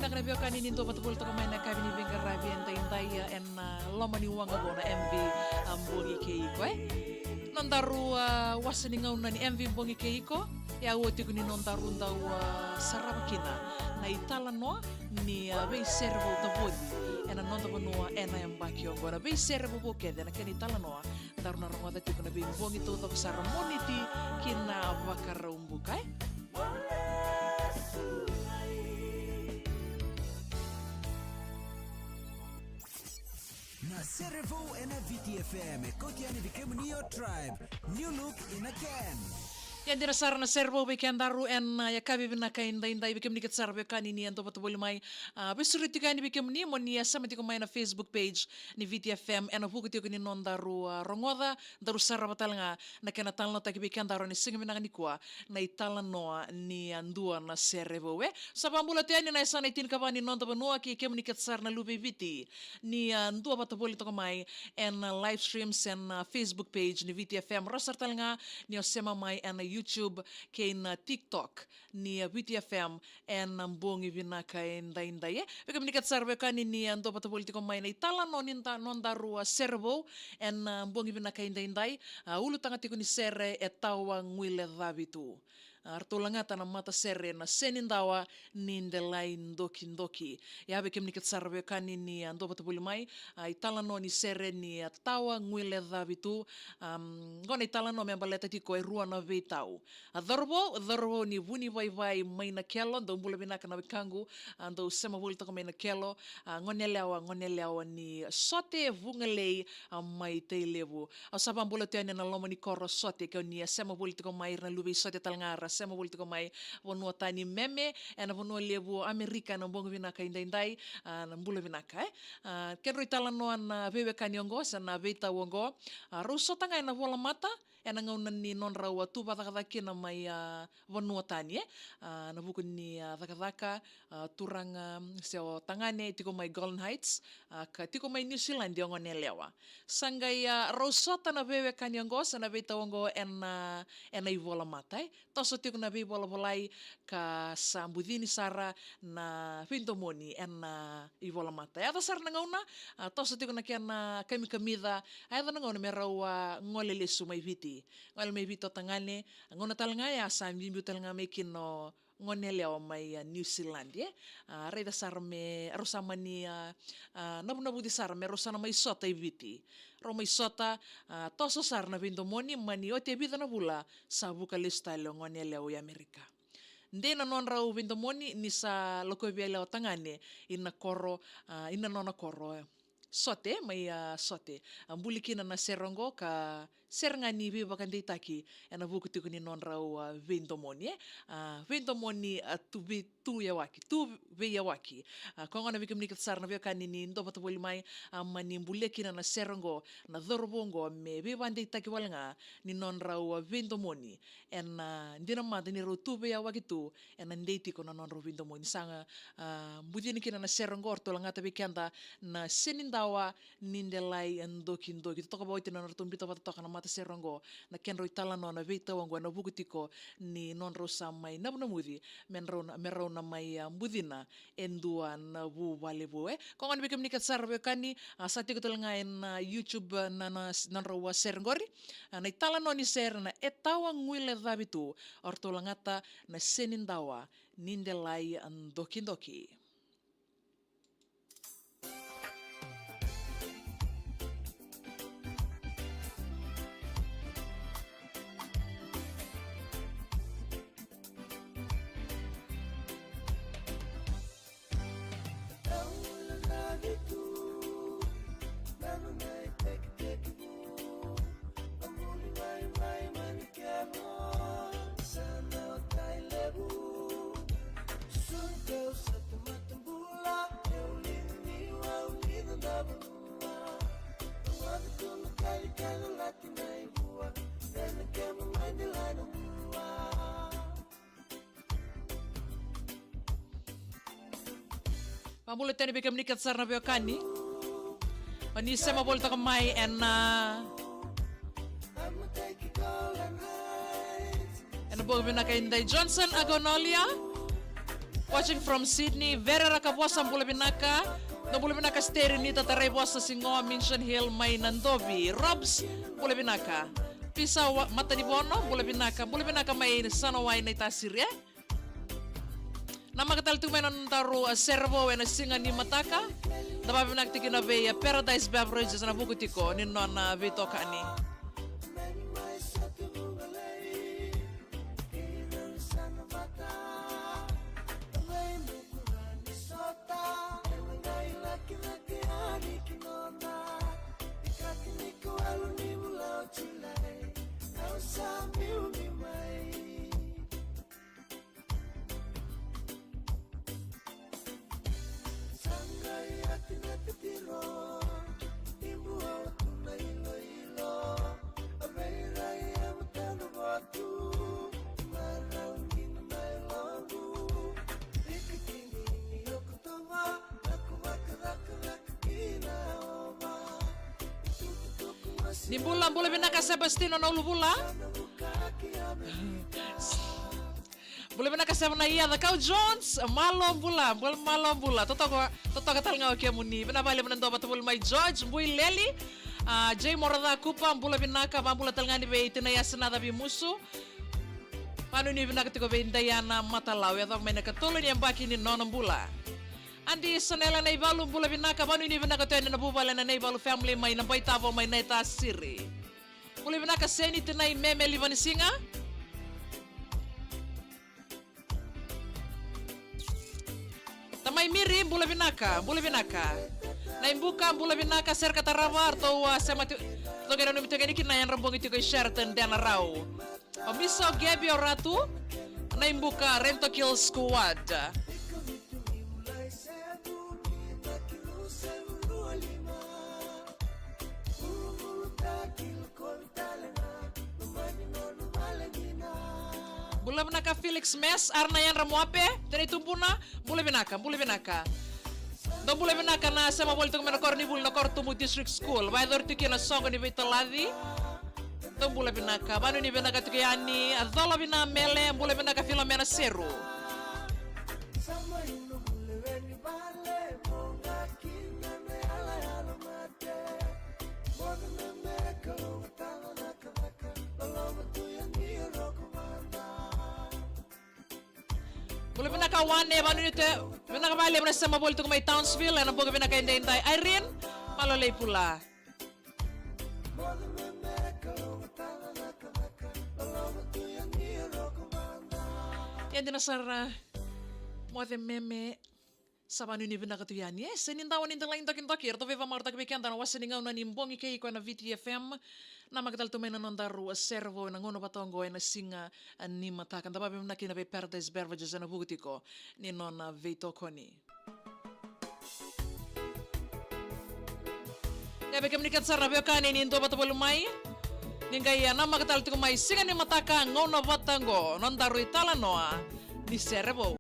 pinakanabiyo kaninin to patapul to kamay na kami ni Vinga Rabi and Taintaya and lomani wanga go na MV Mbongi Keiko Nondaru wasaningaw na ni MV Mbongi Keiko ya wote kuni nondaru ndaw sarabakina na itala no ni bei servo tabodi ena nonda banua ena yambaki ongo na bei servo bokede na kani itala no daru na rongoda tiko na bei Mbongi to to saramoniti kina vakarumbukai na Serevo ena VTFM kotiani became Neo Tribe new look in a can. Yan dinasara na servo weekend daru en Yacavi Matasere bikem ni katsara bekani ni ando patubuli mai besuriti kani bikem ni moni samati ko mai na Facebook page ni VTFM en hukuti ko ni non daru rongoda daru sara batalanga na kana talno ta bikem daru ni singmi na ni kwa na itala noa ni andua na servo we sabambula tani na sana itin ka bani non daru noa ki kem ni katsara na lube viti ni andua patubuli to mai en live streams en Facebook page ni VTFM rosar talanga ni osema mai en YouTube kay na TikTok ni VTFM en Mbongi vinaka inday beka minikat sarve kani ni ando pata politiko mai na itala non daru servo en Mbongi vinaka inday ulu tanga tiko ni Sere e Tawa Guilecavi Artolangata na Matasere na Senidawa ni Delai Dokidoki ya beka minikat sarve kani ni ando pata mai itala no ni Sere ni Tawa Guilecavi ngona itala no me baleta tiko e rua na vita Adorbo ni vuni vai mai na kelo ndo mbula binaka na bikangu ndo sema vuli to mai na kelo ngonelewa ni sote vungalei mai te levu asaba mbula tene na loma ni koro sote ke ni sema vuli to mai na lubi sote talngara sema vuli to mai wonu tani meme ena wonu levu Amerika na mbongo binaka indai na mbula binaka kenro itala no na bebe kaniongo sana beta wongo rusota ngai na vola mata ena ngauna ni non rawa tu kina mai vanuatani na buku ni dhaka turanga seo tangane tiko mai Golden Heights ka tiko mai New Zealand yung nelewa sangai rosota na bewe kanyangos na beta wongo ena ivola matai toso tiko na be bola bolai ka sambudini sara na pintomoni ena ivola matai ada sar na ngauna toso tiko na kena kami kamida ada na ngauna merawa ngolele sumai viti ngol mai vito tangane ngona talanga ya sambi talanga mekin no ngonele o mai New Zealand reda sarme rosama ni nabu di sarme rosana mai sota iviti ro mai sota toso sarna vindo moni mani o te vida na bula sabu kalistalo ngonele o Amerika ndena non rau vindo moni ni sa loko biela o tangane ina koro ina nona koro sote mai sote ambulikina na serongo ka serngani bi bakandi taki ena buku tiko ni non rau vendomoni vendomoni tu be yawaki kongona bikim ni katsar na bekani ni ndo patoboli mai mani mbulekina na serongo na dorbongo me be bandi taki walnga ni non rau vendomoni en ndina mad ni ro tu be yawaki tu en ndeti ko na non rau vendomoni sanga mbudini kina na serongo ortolanga tabe kenda na Senidawa Delai Dokidoki to about na tumbito pa to na Matasere rongo na kenro itala no na vita wango na bugutiko ni non rosa mai na mudi merro na mai budina endua na bu valebu ko ngan bikem nikat sarbe kani sa tiko talanga en YouTube na ro serngori na itala no ni Sere na Tawa Guilecavi ortolangata na Senidawa Delai Dokidoki. Pamulot tani bigam ni katsar na biokani. Panisa mabolta kamay and bog na kay Inday Johnson Agonolia Watching from Sydney, Vera Rakabuasa Bulabinaka, no Bulabinaka Stere Nita Tarebuasa Singoa, Mission Hill, May Nandobi, Robs, Bulabinaka, Pisa Matanibono, Bulabinaka May Sanaway Natasere. Namakatal tumenon taru servo and a singer ni Mataka, the Babinaktikina Bay, Paradise Beverages and a Bugutiko, Ninon Vitokani. Ni bula binaka Sebastino na ulubula. Bula binaka Sebastino na iya da kau Jones malom bula. Toto katal ngau kia muni. Binabali menendo batul mai George Bui Leli. Jay Morada Kupa bula binaka bula talngani be itinaya senada bi musu. Panu ni binaka tiko be indayana matalau ya dog mena katolo ni ambaki ni nonom bula. Andi sanela na ibalu bula binaka banu ni binaka tene na bubala na ibalu family may na baitavo may Natasere. Bula binaka seni tinay meme livanisinga. Tamay miri bula binaka. Na imbuka bula binaka ser katarawa to sama to gero no mitogeni kinayan rambong ito ko Sheraton dana raw. Omiso Gabi Oratu na imbuka Rento Kill Squad. Bula binaka Felix Mes, Arnayan Ramuape, dari tumpuna, bula binaka. Do bula binaka na sa mabulto ko menakor ni bul nakor tumu district school. By the way, na song ni Vitaladi. Do bula binaka, banu ni binaka tukiyani, adola bina mele, bula binaka Filomena Seru. Bula binaka wane banu nite binaka bali mana sama bol tu may Townsville ana boga binaka inday Irene malolay pula. Yan dinasar mo ate meme sa banu ni binaka tu yan. Yes, Senidawa ni Delai Dokidoki. Erto viva marta kebekanda na wasiningaw na nimbong ikay ko na VTFM. Na magdal tumay na nondaru servo na ngono patongo na singa ni Matakan. Tababi na kinabe Paradise Beverages na bugutiko ni nona Vitokoni. Yabe kemnikat sa rabyo kani ni ndo batabulumay. Ningaya na magdal tumay singa ni Matakan ngono patongo nondaru italanoa ni servo.